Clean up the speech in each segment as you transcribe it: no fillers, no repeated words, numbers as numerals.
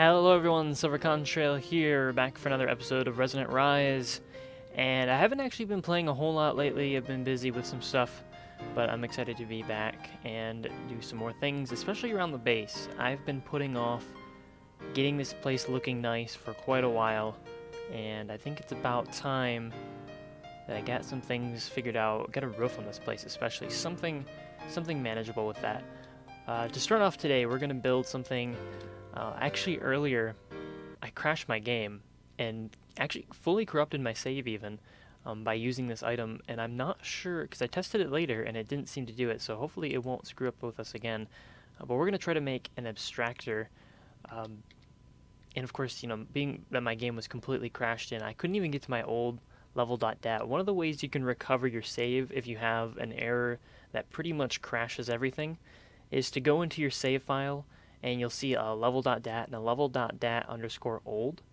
Hello everyone, Silver Contrail here, back for another episode of Resonant Rise. And I haven't actually been playing a whole lot lately, I've been busy with some stuff, but I'm excited to be back and do some more things, especially around the base. I've been putting off getting this place looking nice for quite a while, and I think it's about time that I got some things figured out, get a roof on this place especially, something manageable with that. To start off today, we're going to build something. Actually, earlier, I crashed my game and actually fully corrupted my save even by using this item, and I'm not sure, because I tested it later and it didn't seem to do it, so hopefully it won't screw up with us again. But we're going to try to make an abstractor, and of course, being that my game was completely crashed in, I couldn't even get to my old level.dat. One of the ways you can recover your save if you have an error that pretty much crashes everything is to go into your save file, and you'll see a level.dat and a level.dat underscore old.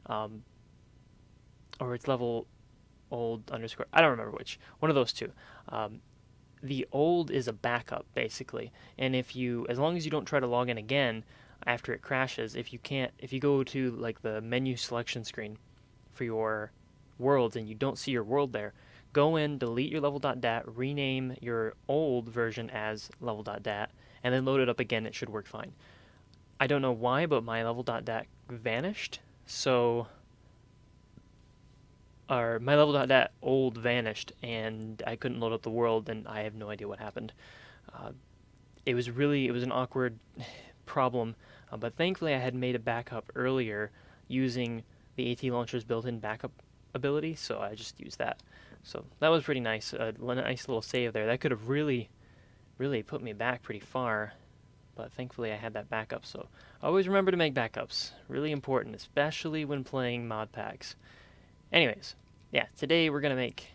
Or it's level old underscore, I don't remember which. One of those two. The old is a backup, basically. And as long as you don't try to log in again after it crashes, if you go to like the menu selection screen for your worlds and you don't see your world there, go in, delete your level.dat, rename your old version as level.dat, and then load it up again. It should work fine. I don't know why, but my level.dat vanished, my level.dat old vanished, and I couldn't load up the world, and I have no idea what happened. It was an awkward problem, but thankfully I had made a backup earlier using the AT Launcher's built-in backup ability, so I just used that. So that was pretty nice, a nice little save there. That could have really put me back pretty far, but thankfully I had that backup, so always remember to make backups. Really important, especially when playing mod packs. Anyways, yeah, today we're going to make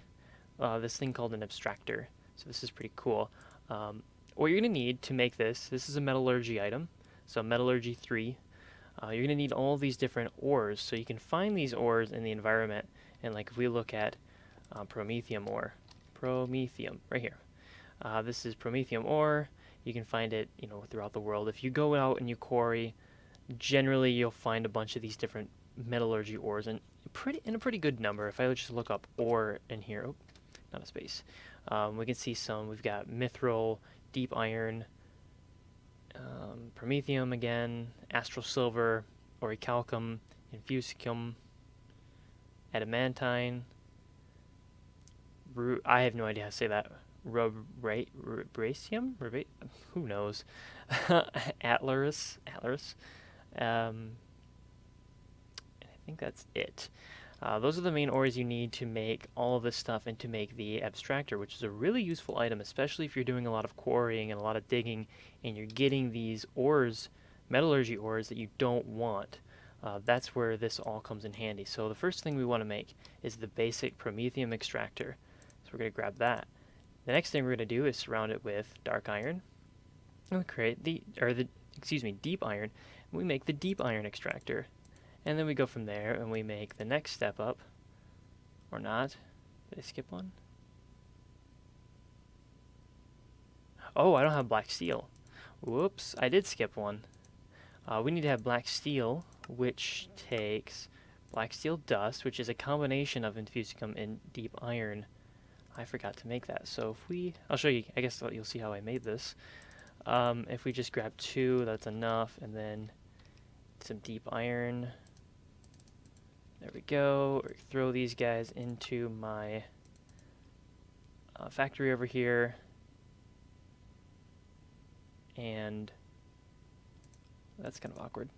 this thing called an abstractor, so this is pretty cool. What you're going to need to make this is a metallurgy item, so Metallurgy 3. You're going to need all these different ores, so you can find these ores in the environment, and like if we look at promethium ore, right here. This is promethium ore. You can find it, throughout the world. If you go out and you quarry, generally you'll find a bunch of these different metallurgy ores in a pretty good number. If I just look up ore in here, oh, not a space, we can see some. We've got mithril, deep iron, promethium again, astral silver, orichalcum, infusicum, adamantine. I have no idea how to say that. Rubracium? Who knows? Atlas. And I think that's it. Those are the main ores you need to make all of this stuff and to make the abstractor, which is a really useful item, especially if you're doing a lot of quarrying and a lot of digging and you're getting these ores, metallurgy ores, that you don't want. That's where this all comes in handy. So the first thing we want to make is the basic promethium extractor. So we're going to grab that. The next thing we're going to do is surround it with dark iron, and we create deep iron, and we make the deep iron extractor. And then we go from there, and we make the next step up, or not. Did I skip one? Oh, I don't have black steel. Whoops, I did skip one. We need to have black steel, which takes black steel dust, which is a combination of infusicum and deep iron. I forgot to make that, so I'll show you, I guess you'll see how I made this. If we just grab 2, that's enough, and then some deep iron. There we go. Throw these guys into my factory over here, and that's kind of awkward.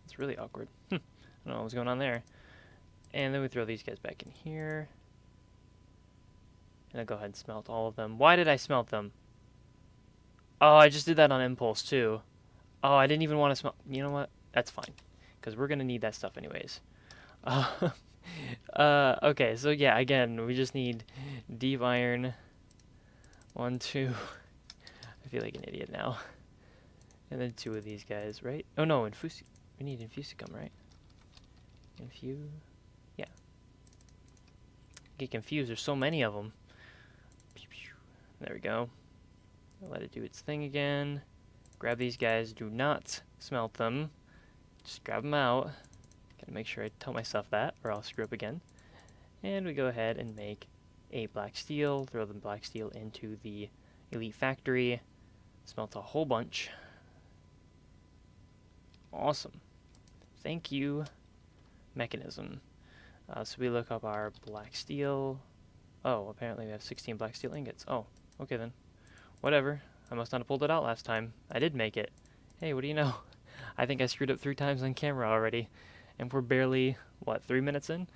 It's really awkward. I don't know what's going on there. And then we throw these guys back in here. And I'll go ahead and smelt all of them. Why did I smelt them? Oh, I just did that on impulse too. Oh, I didn't even want to smelt. You know what? That's fine, because we're going to need that stuff anyways. Okay, so yeah, again, we just need deep iron. 1, 2. I feel like an idiot now. And then 2 of these guys, right? Oh no, we need infusicum, right? Yeah. Get confused, there's so many of them. There we go. I'll let it do its thing again. grab these guys. Do not smelt them. Just grab them out. Gotta make sure I tell myself that, or I'll screw up again. And we go ahead and make a black steel. Throw the black steel into the elite factory. Smelt a whole bunch. Awesome. Thank you, mechanism. So we look up our black steel. Oh, apparently we have 16 black steel ingots. Oh, okay then. Whatever. I must not have pulled it out last time. I did make it. Hey, what do you know? I think I screwed up 3 times on camera already. And we're barely, what, 3 minutes in?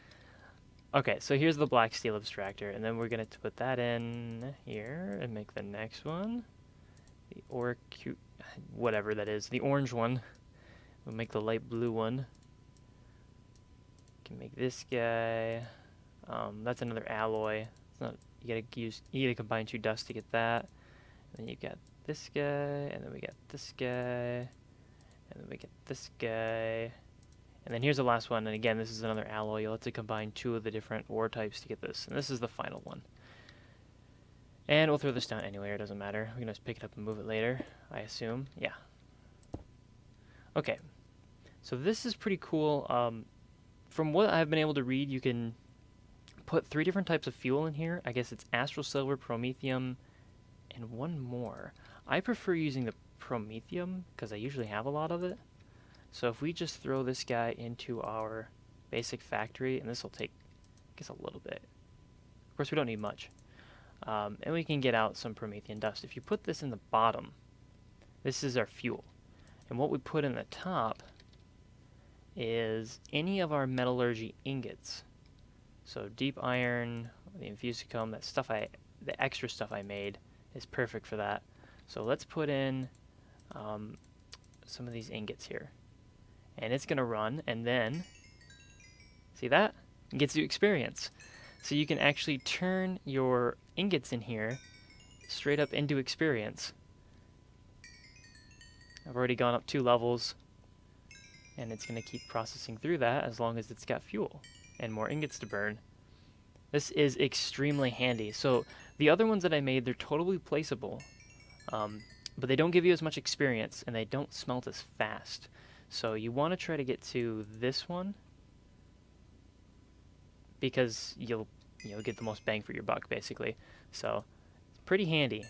Okay, so here's the black steel abstractor. And then we're going to put that in here and make the next one. The whatever that is. The orange one. We'll make the light blue one. Can make this guy. That's another alloy. It's not. You gotta combine 2 dusts to get that. And then you got this guy, and then we got this guy, and then we get this guy, and then here's the last one. And again, this is another alloy. You'll have to combine 2 of the different ore types to get this. And this is the final one. And we'll throw this down anyway. It doesn't matter. We can just pick it up and move it later, I assume. Yeah. Okay. So this is pretty cool. From what I've been able to read, you can put 3 different types of fuel in here. I guess it's astral silver, promethium, and one more. I prefer using the promethium because I usually have a lot of it. So if we just throw this guy into our basic factory, and this will take, I guess, a little bit. Of course, we don't need much. And we can get out some promethium dust. If you put this in the bottom, this is our fuel. And what we put in the top is any of our metallurgy ingots. So deep iron, the infusicum, that stuff the extra stuff I made is perfect for that. So let's put in some of these ingots here. And it's gonna run, and then, see that? It gets you experience. So you can actually turn your ingots in here straight up into experience. I've already gone up 2 levels, and it's going to keep processing through that as long as it's got fuel and more ingots to burn. This is extremely handy. So the other ones that I made, they're totally placeable, but they don't give you as much experience, and they don't smelt as fast. So you want to try to get to this one, because you'll get the most bang for your buck, basically. So it's pretty handy,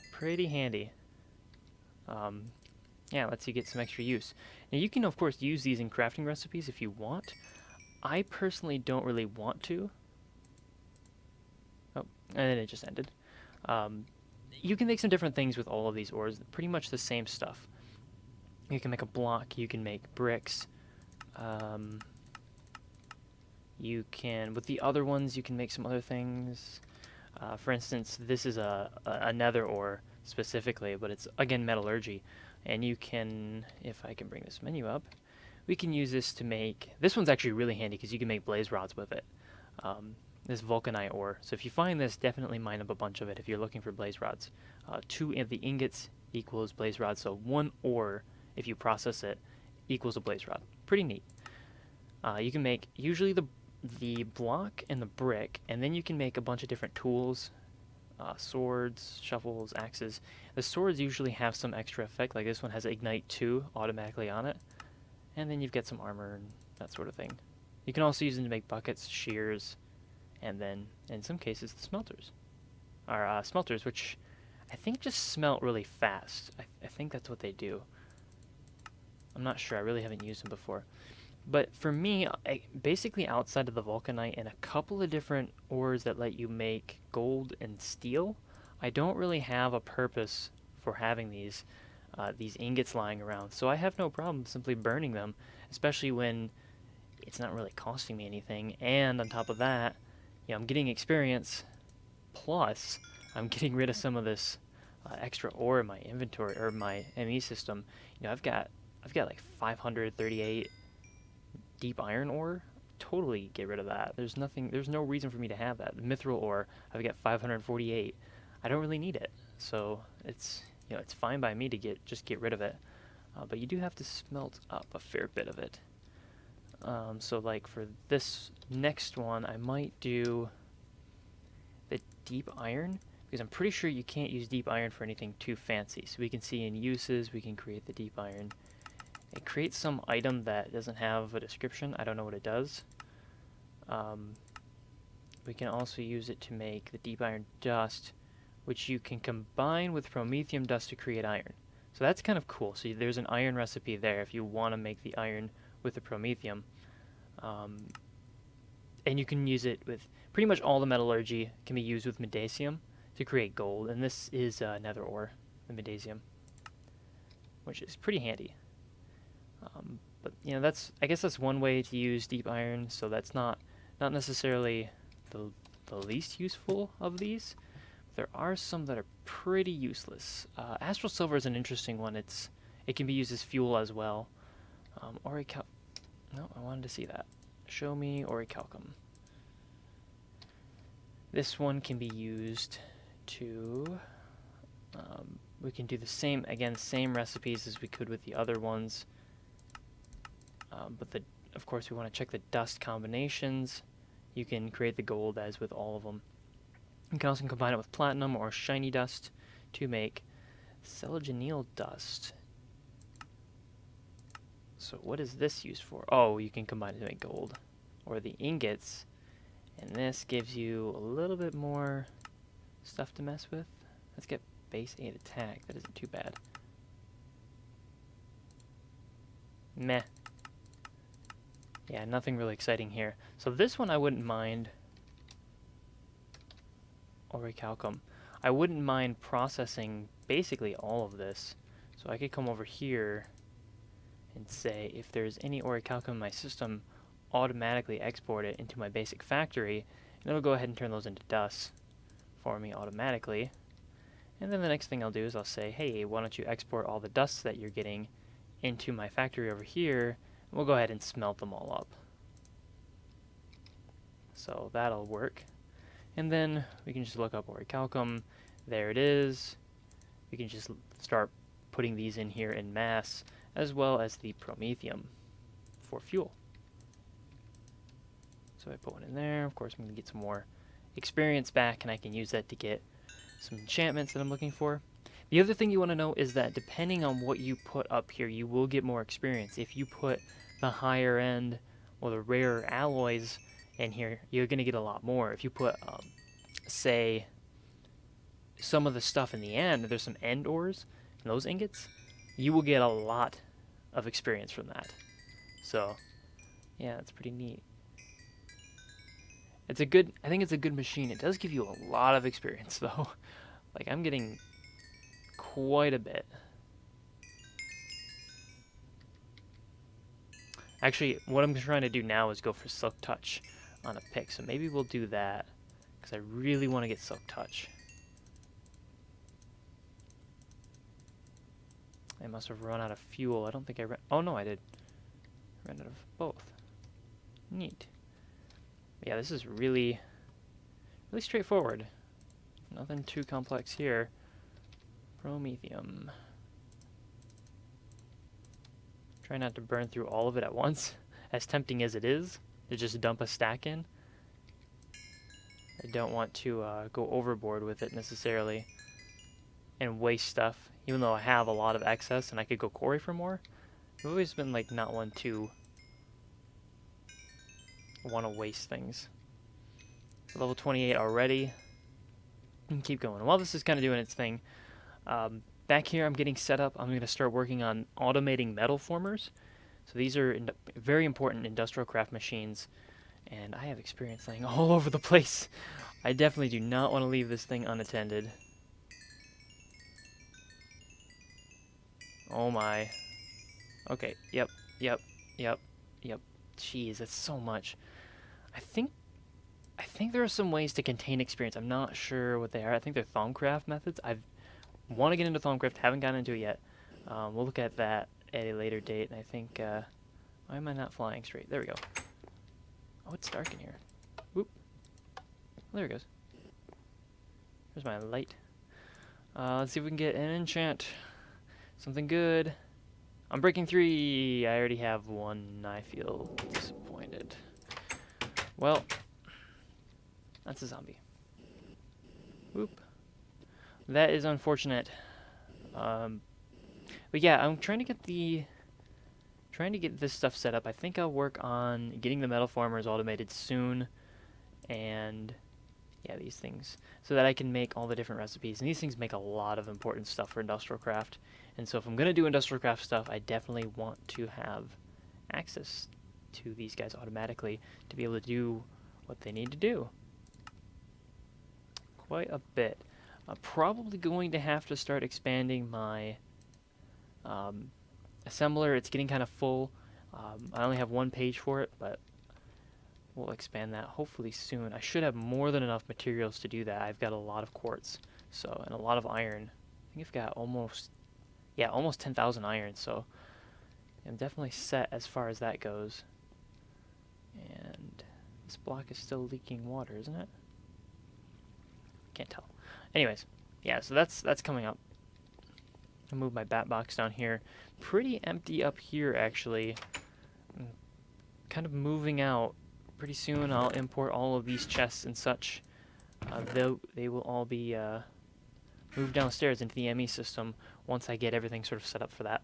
yeah, lets you get some extra use. Now you can of course use these in crafting recipes if you want. I personally don't really want to. Oh, and then it just ended. You can make some different things with all of these ores, pretty much the same stuff. You can make a block, you can make bricks. You can, with the other ones, you can make some other things. For instance, this is a nether ore specifically, but it's, again, metallurgy. And you can, if I can bring this menu up, we can use this to make, this one's actually really handy because you can make blaze rods with it. This vulcanite ore. So if you find this, definitely mine up a bunch of it if you're looking for blaze rods. 2 of the ingots equals blaze rods, so 1 ore, if you process it, equals a blaze rod. Pretty neat. You can make usually the block and the brick, and then you can make a bunch of different tools, swords, shovels, axes. The swords usually have some extra effect, like this one has Ignite 2 automatically on it, and then you've got some armor and that sort of thing. You can also use them to make buckets, shears, and then in some cases the smelters. Smelters, which I think just smelt really fast. I think that's what they do. I'm not sure, I really haven't used them before. But for me, basically outside of the vulcanite and a couple of different ores that let you make gold and steel, I don't really have a purpose for having these ingots lying around. So I have no problem simply burning them, especially when it's not really costing me anything. And on top of that, I'm getting experience, plus I'm getting rid of some of this extra ore in my inventory or my ME system. I've got like 538 deep iron ore. Totally get rid of that. There's no reason for me to have that. The mithril ore, I've got 548. I don't really need it, so it's it's fine by me to just get rid of it. But you do have to smelt up a fair bit of it. So like for this next one, I might do the deep iron. because I'm pretty sure you can't use deep iron for anything too fancy. So we can see in uses, we can create the deep iron. It creates some item that doesn't have a description. I don't know what it does. We can also use it to make the deep iron dust, which you can combine with promethium dust to create iron. So that's kind of cool. So there's an iron recipe there if you want to make the iron with the promethium. And you can use it with pretty much all the metallurgy can be used with medasium to create gold. And this is nether ore, the medasium, which is pretty handy. But you know, I guess that's one way to use deep iron. So that's not necessarily the least useful of these. There are some that are pretty useless. Astral silver is an interesting one. It can be used as fuel as well. No, I wanted to see that. Show me orichalcum. This one can be used to. We can do the same recipes as we could with the other ones. But of course, we want to check the dust combinations. You can create the gold as with all of them. You can also combine it with platinum or shiny dust to make selegineal dust. So what is this used for? Oh, you can combine it to make gold. Or the ingots. And this gives you a little bit more stuff to mess with. Let's get base 8 attack. That isn't too bad. Meh. Yeah, nothing really exciting here. So this one I wouldn't mind. Orichalcum. I wouldn't mind processing basically all of this. So I could come over here and say if there's any orichalcum in my system, automatically export it into my basic factory, and it'll go ahead and turn those into dust for me automatically. And then the next thing I'll do is I'll say, hey, why don't you export all the dusts that you're getting into my factory over here, and we'll go ahead and smelt them all up. So that'll work. And then we can just look up orichalcum. There it is. We can just start putting these in here in mass, as well as the promethium for fuel. So I put one in there. Of course, I'm going to get some more experience back, and I can use that to get some enchantments that I'm looking for. The other thing you want to know is that depending on what you put up here, you will get more experience. If you put the higher end or the rarer alloys in here, you're going to get a lot more. If you put, say, some of the stuff in the end, there's some end ores in those ingots, you will get a lot of experience from that. So, yeah, that's pretty neat. I think it's a good machine. It does give you a lot of experience, though. Like, I'm getting quite a bit. Actually, what I'm trying to do now is go for Silk Touch on a pick. So maybe we'll do that, because I really want to get Silk Touch. I must have run out of fuel. I don't think I ran... Oh, no, I did. I ran out of both. Neat. Yeah, this is really straightforward. Nothing too complex here. Promethium. Try not to burn through all of it at once, as tempting as it is to just dump a stack in. I don't want to go overboard with it necessarily and waste stuff, even though I have a lot of excess and I could go quarry for more. I've always been like not one to want to waste things. So level 28 already. And keep going. While this is kind of doing its thing, back here I'm getting set up. I'm going to start working on automating metal formers. So these are very important IndustrialCraft machines, and I have experience laying all over the place. I definitely do not want to leave this thing unattended. Oh my. Okay, yep. Jeez, that's so much. I think there are some ways to contain experience. I'm not sure what they are. I think they're Thaumcraft methods. I want to get into Thaumcraft. Haven't gotten into it yet. We'll look at that at a later date. And I think, why am I not flying straight? There we go. Oh, it's dark in here. Whoop. Oh, there it goes. There's my light. Let's see if we can get an enchant. Something good. I'm breaking 3. I already have 1. I feel disappointed. Well, that's a zombie. Whoop. That is unfortunate. But yeah, I'm trying to get this stuff set up. I think I'll work on getting the metal formers automated soon, and yeah, these things, so that I can make all the different recipes. And these things make a lot of important stuff for IndustrialCraft. And so if I'm gonna do IndustrialCraft stuff, I definitely want to have access to these guys automatically to be able to do what they need to do. Quite a bit. I'm probably going to have to start expanding my assembler. It's getting kind of full. I only have one page for it, but we'll expand that hopefully soon. I should have more than enough materials to do that. I've got a lot of quartz, so, and a lot of iron. I think I've got almost 10,000 iron, so I'm definitely set as far as that goes. And this block is still leaking water, isn't it? Can't tell. Anyways, yeah, so that's coming up. I'll move my bat box down here. Pretty empty up here, actually. I'm kind of moving out. Pretty soon I'll import all of these chests and such. They will all be moved downstairs into the ME system once I get everything sort of set up for that.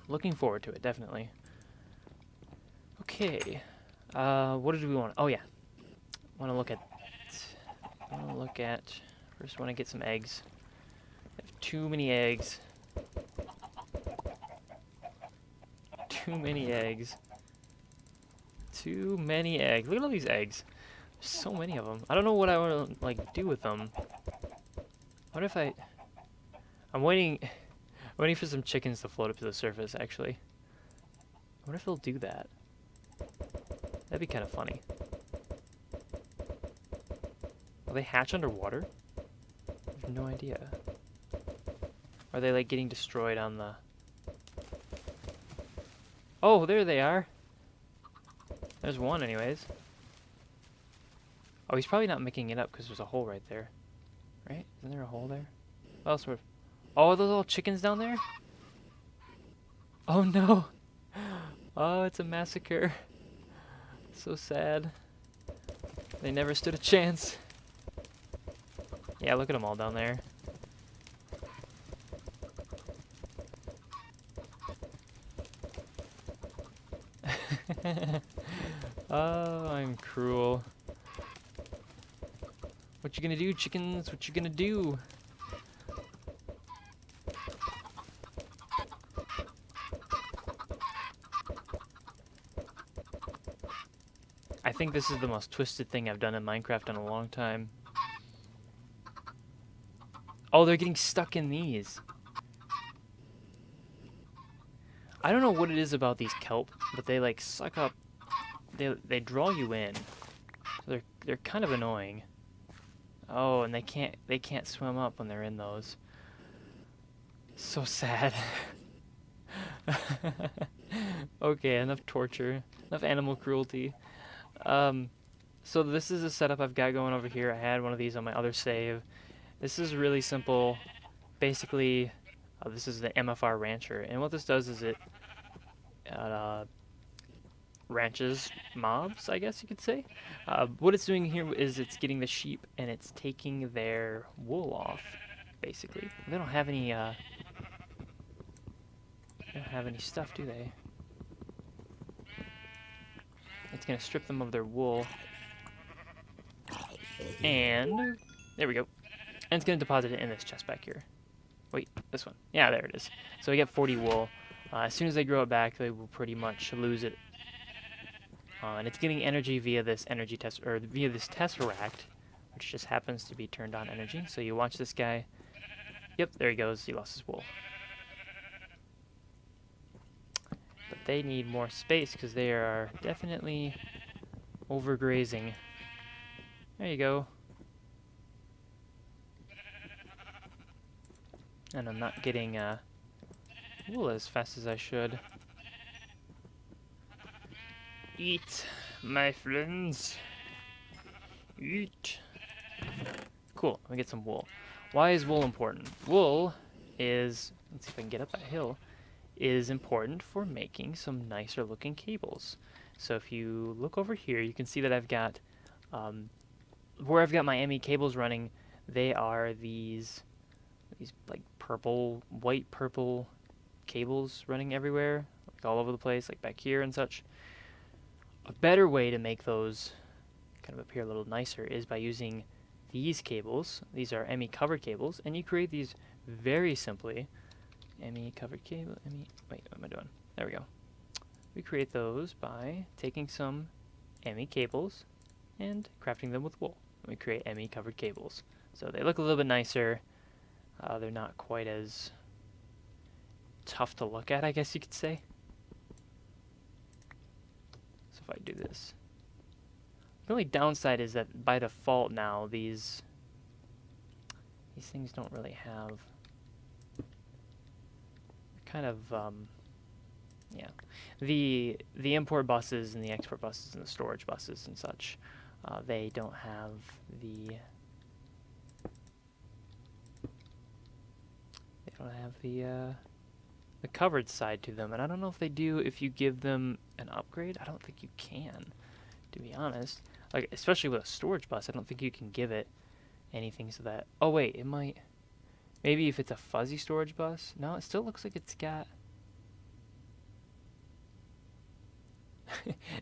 Looking forward to it, definitely. Okay. What did we want? Oh yeah. Want to look at... First want to get some eggs. I have too many eggs. Too many eggs. Too many eggs. Look at all these eggs. There's so many of them. I don't know what I want to like do with them. What if I'm waiting for some chickens to float up to the surface, actually. What if they'll do that? That'd be kind of funny. Will they hatch underwater? I have no idea. Are they like getting destroyed on the... Oh, there they are. There's one anyways. Oh, he's probably not making it up because there's a hole right there. Right? Isn't there a hole there? Oh, sort of. Oh, are those all chickens down there? Oh no! Oh, it's a massacre. So sad. They never stood a chance. Yeah, look at them all down there. Oh, I'm cruel. What you gonna do, chickens? What you gonna do? I think this is the most twisted thing I've done in Minecraft in a long time. Oh, they're getting stuck in these. I don't know what it is about these kelp, but they like suck up. They draw you in. So they're kind of annoying. Oh, and they can't swim up when they're in those. So sad. Okay, enough torture, enough animal cruelty. So this is a setup I've got going over here. I had one of these on my other save. This is really simple. Basically, this is the MFR Rancher, and what this does is it ranches mobs, I guess you could say. What it's doing here is it's getting the sheep and it's taking their wool off, basically. They don't have any stuff, do they? It's gonna strip them of their wool, and there we go. And it's gonna deposit it in this chest back here. Wait, this one. Yeah, there it is. So we get 40 wool. As soon as they grow it back, they will pretty much lose it. And it's getting energy via this via this tesseract, which just happens to be turned on energy. So you watch this guy. Yep, there he goes. He lost his wool. But they need more space because they are definitely overgrazing. There you go. And I'm not getting wool as fast as I should. Eat, my friends. Eat. Cool, let me get some wool. Why is wool important? Wool is, let's see if I can get up that hill, is important for making some nicer looking cables. So if you look over here, you can see that I've got, where I've got my ME cables running, They are these like white purple cables running everywhere, like all over the place, like back here and such. A better way to make those kind of appear a little nicer is by using these cables. These are ME covered cables, and you create these very simply. ME covered cable, wait, what am I doing? There we go. We create those by taking some ME cables and crafting them with wool. We create ME covered cables. So they look a little bit nicer. They're not quite as tough to look at, I guess you could say. So if I do this. The only downside is that by default now, these things don't really have kind of, yeah. The import buses and the export buses and the storage buses and such, they don't have the covered side to them, and I don't know if they do if you give them an upgrade. I don't think you can, to be honest. Like, especially with a storage bus, I don't think you can give it anything so that... Oh, wait, it might... Maybe if it's a fuzzy storage bus? No, it still looks like it's got...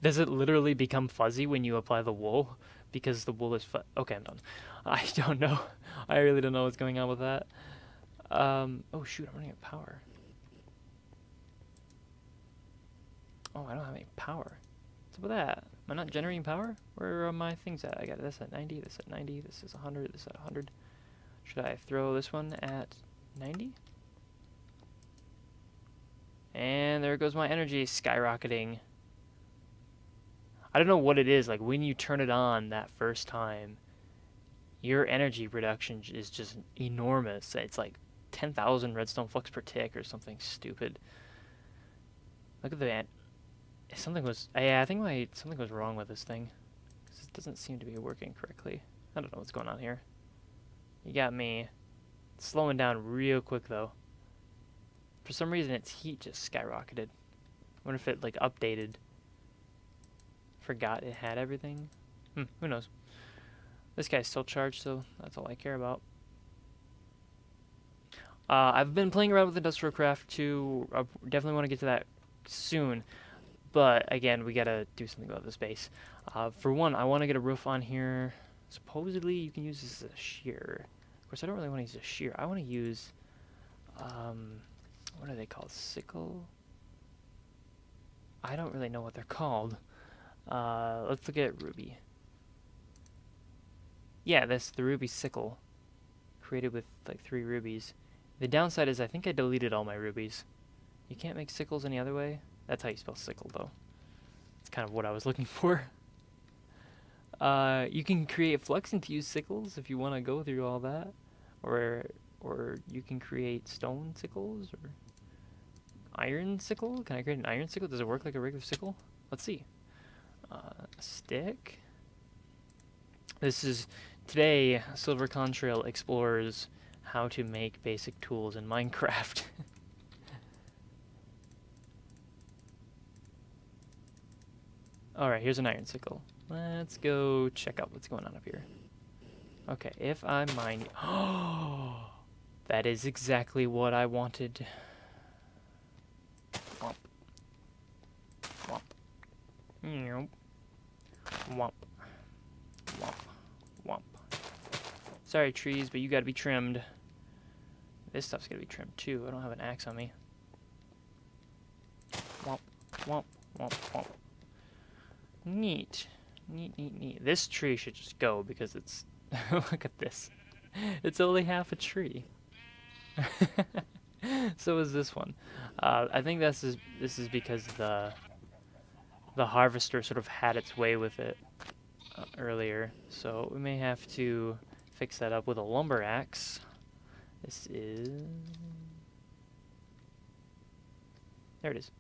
Does it literally become fuzzy when you apply the wool? Because the wool is... Okay, I'm done. I don't know. I really don't know what's going on with that. Oh, shoot, I'm running out of power. Oh, I don't have any power. What's up with that? Am I not generating power? Where are my things at? I got this at 90, this at 90, this is 100, this at 100. Should I throw this one at 90? And there goes my energy skyrocketing. I don't know what it is, like when you turn it on that first time, your energy reduction is just enormous. It's like 10,000 redstone flux per tick or something stupid. Look at that. Something was, yeah, I think something was wrong with this thing. It doesn't seem to be working correctly. I don't know what's going on here. You got me slowing down real quick though. For some reason its heat just skyrocketed. I wonder if it like updated. Forgot it had everything. Who knows? This guy's still charged, so that's all I care about. I've been playing around with IndustrialCraft too. I definitely want to get to that soon. But again, we gotta do something about the space. For one, I want to get a roof on here. Supposedly, you can use this as a shear. Of course, I don't really want to use a shear. I want to use, what are they called? Sickle? I don't really know what they're called. Let's look at Ruby. Yeah, that's the Ruby sickle. Created with like 3 rubies. The downside is I think I deleted all my rubies. You can't make sickles any other way? That's how you spell sickle, though. That's kind of what I was looking for. You can create flux infused sickles if you want to go through all that. Or you can create stone sickles or iron sickle. Can I create an iron sickle? Does it work like a regular sickle? Let's see. Stick. This is today Silver Contrail explores how to make basic tools in Minecraft. Alright, here's an iron sickle. Let's go check out what's going on up here. Okay, if I mine... Oh, that is exactly what I wanted. Womp. Womp. Womp. Womp. Womp. Womp. Sorry, trees, but you gotta be trimmed. This stuff's gotta be trimmed, too. I don't have an axe on me. Womp. Womp. Womp. Womp. Neat. Neat, neat, neat. This tree should just go because it's... Look at this. It's only half a tree. So is this one. I think this is because the harvester sort of had its way with it earlier. So we may have to fix that up with a lumber axe. This is... There it is.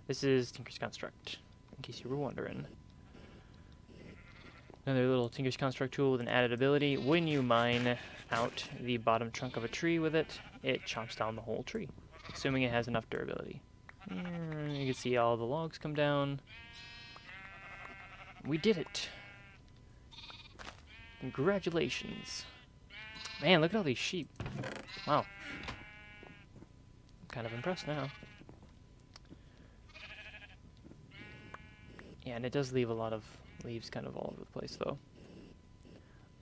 This is Tinker's Construct, in case you were wondering. Another little Tinker's Construct tool with an added ability. When you mine out the bottom trunk of a tree with it, it chomps down the whole tree, assuming it has enough durability. You can see all the logs come down. We did it! Congratulations! Man, look at all these sheep. Wow. I'm kind of impressed now. Yeah, and it does leave a lot of leaves kind of all over the place, though.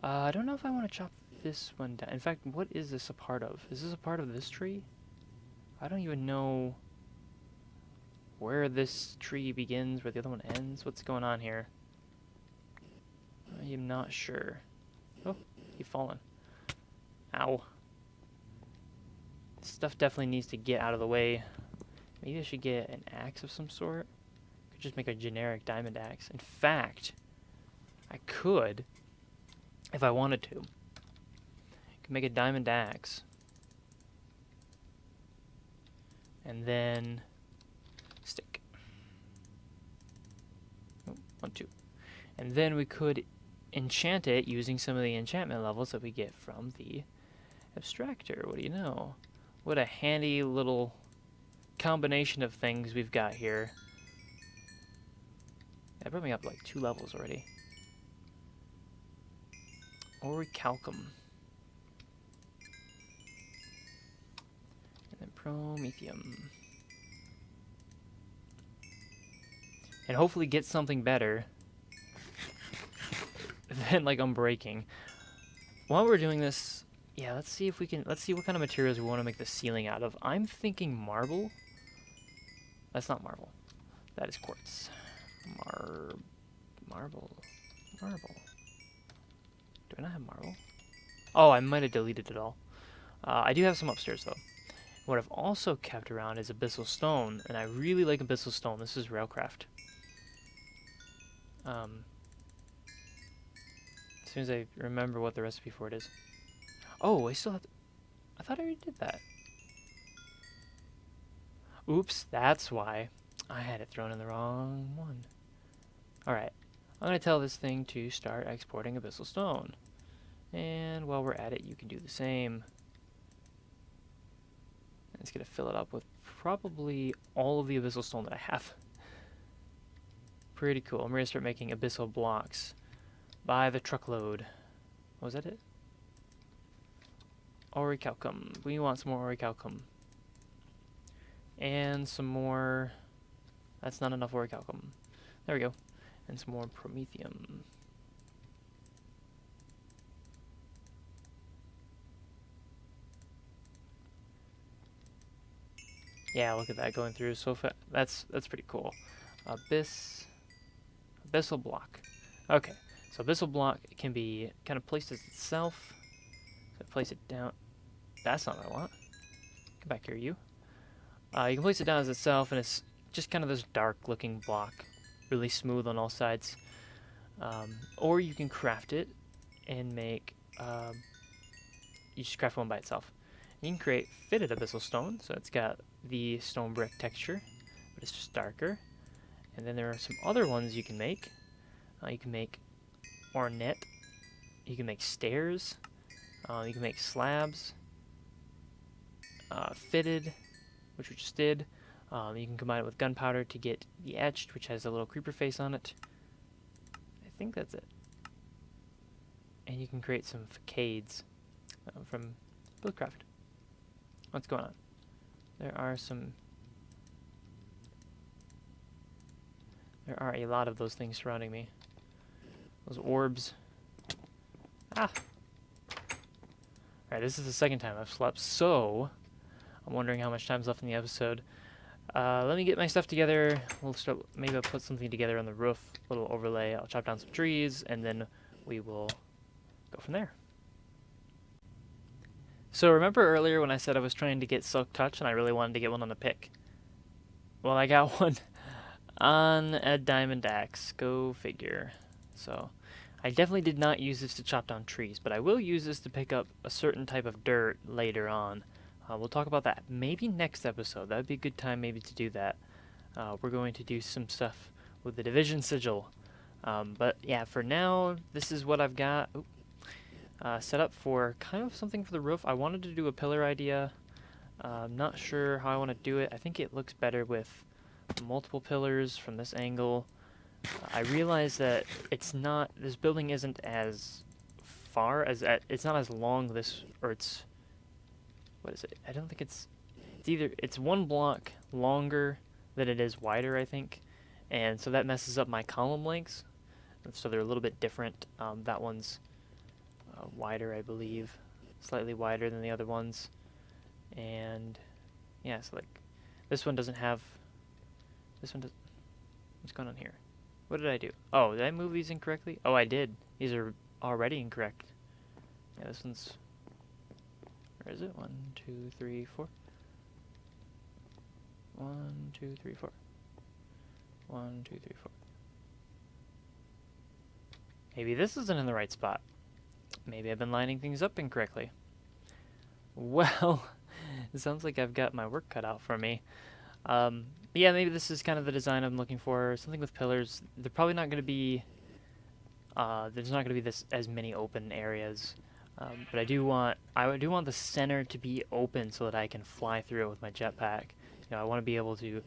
I don't know if I want to chop this one down. In fact, what is this a part of? Is this a part of this tree? I don't even know where this tree begins, where the other one ends. What's going on here? I am not sure. Oh, keep falling. Ow. Stuff definitely needs to get out of the way. Maybe I should get an axe of some sort. Could just make a generic diamond axe. In fact, I could, if I wanted to, could make a diamond axe. And then stick. Oh, 1, 2. And then we could enchant it using some of the enchantment levels that we get from the abstractor. What do you know? What a handy little combination of things we've got here. That brought me up like 2 levels already. Orichalcum. And then promethium. And hopefully get something better than like unbreaking. While we're doing this, yeah, let's see if we can, let's see what kind of materials we want to make the ceiling out of. I'm thinking marble. That's not marble. That is quartz. Marble. Do I not have marble? Oh, I might have deleted it all. I do have some upstairs though. What I've also kept around is abyssal stone, and I really like abyssal stone. This is railcraft. As soon as I remember what the recipe for it is. Oh, I still have to, I thought I already did that. Oops, that's why. I had it thrown in the wrong one. Alright, I'm going to tell this thing to start exporting abyssal stone. And while we're at it, you can do the same. And it's going to fill it up with probably all of the abyssal stone that I have. Pretty cool. I'm going to start making abyssal blocks by the truckload. Was that it? Orichalcum. We want some more orichalcum. And some more... That's not enough orichalcum. There we go. And some more promethium. Yeah, look at that going through so fast. That's pretty cool. Abyssal block. Okay, so abyssal block can be kind of placed as itself. So place it down. That's not what I want. Come back here, you. You can place it down as itself, and it's just kind of this dark-looking block, really smooth on all sides. Or you can craft it and make. You just craft one by itself. You can create fitted abyssal stone, so it's got the stone brick texture, but it's just darker. And then there are some other ones you can make. You can make ornate. You can make stairs. You can make slabs. Fitted, which we just did. You can combine it with gunpowder to get the etched, which has a little creeper face on it. I think that's it. And you can create some facades from Buildcraft. What's going on? There are a lot of those things surrounding me. Those orbs. Ah! Alright, this is the second time I've slept, so I'm wondering how much time's left in the episode. Let me get my stuff together. We'll start, maybe I'll put something together on the roof, a little overlay. I'll chop down some trees, and then we will go from there. So remember earlier when I said I was trying to get Silk Touch and I really wanted to get one on a pick? Well, I got one on a diamond axe. Go figure. So I definitely did not use this to chop down trees, but I will use this to pick up a certain type of dirt later on. We'll talk about that maybe next episode. That would be a good time maybe to do that. We're going to do some stuff with the Division Sigil. But yeah, for now, this is what I've got set up for kind of something for the roof. I wanted to do a pillar idea. I'm not sure how I want to do it. I think it looks better with multiple pillars from this angle. I realize that it's not, this building isn't as far as it's not as long this, or it's, what is it? I don't think it's either, it's one block longer than it is wider, I think, and so that messes up my column lengths, so they're a little bit different. That one's wider, I believe, slightly wider than the other ones, and yeah, so like this one doesn't have, this one does, what's going on here? What did I do? Oh, did I move these incorrectly? Oh, I did. These are already incorrect. Yeah, this one's, where is it? 1, 2, 3, 4. 1, 2, 3, 4. 1, 2, 3, 4. Maybe this isn't in the right spot. Maybe I've been lining things up incorrectly. Well, it sounds like I've got my work cut out for me. Yeah, maybe this is kind of the design I'm looking for. Something with pillars. They're probably not going to be, there's not going to be this as many open areas. But I do want the center to be open so that I can fly through it with my jetpack. You know, I want to be able to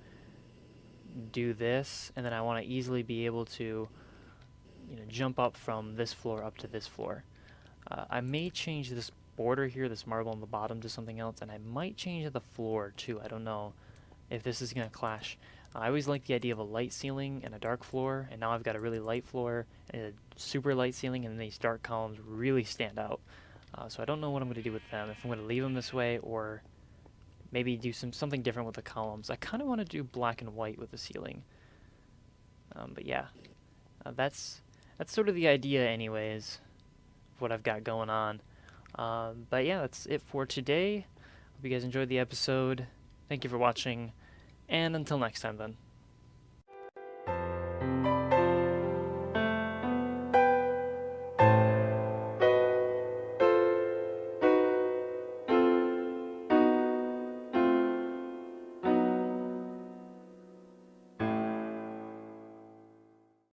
do this, and then I want to easily be able to, you know, jump up from this floor up to this floor. I may change this border here, this marble on the bottom, to something else, and I might change the floor too. I don't know if this is going to clash. I always like the idea of a light ceiling and a dark floor, and now I've got a really light floor and a super light ceiling, and these dark columns really stand out. So I don't know what I'm going to do with them, if I'm going to leave them this way or maybe do something different with the columns. I kind of want to do black and white with the ceiling. But yeah, that's sort of the idea anyways, of what I've got going on. But yeah, that's it for today. Hope you guys enjoyed the episode. Thank you for watching, and until next time then.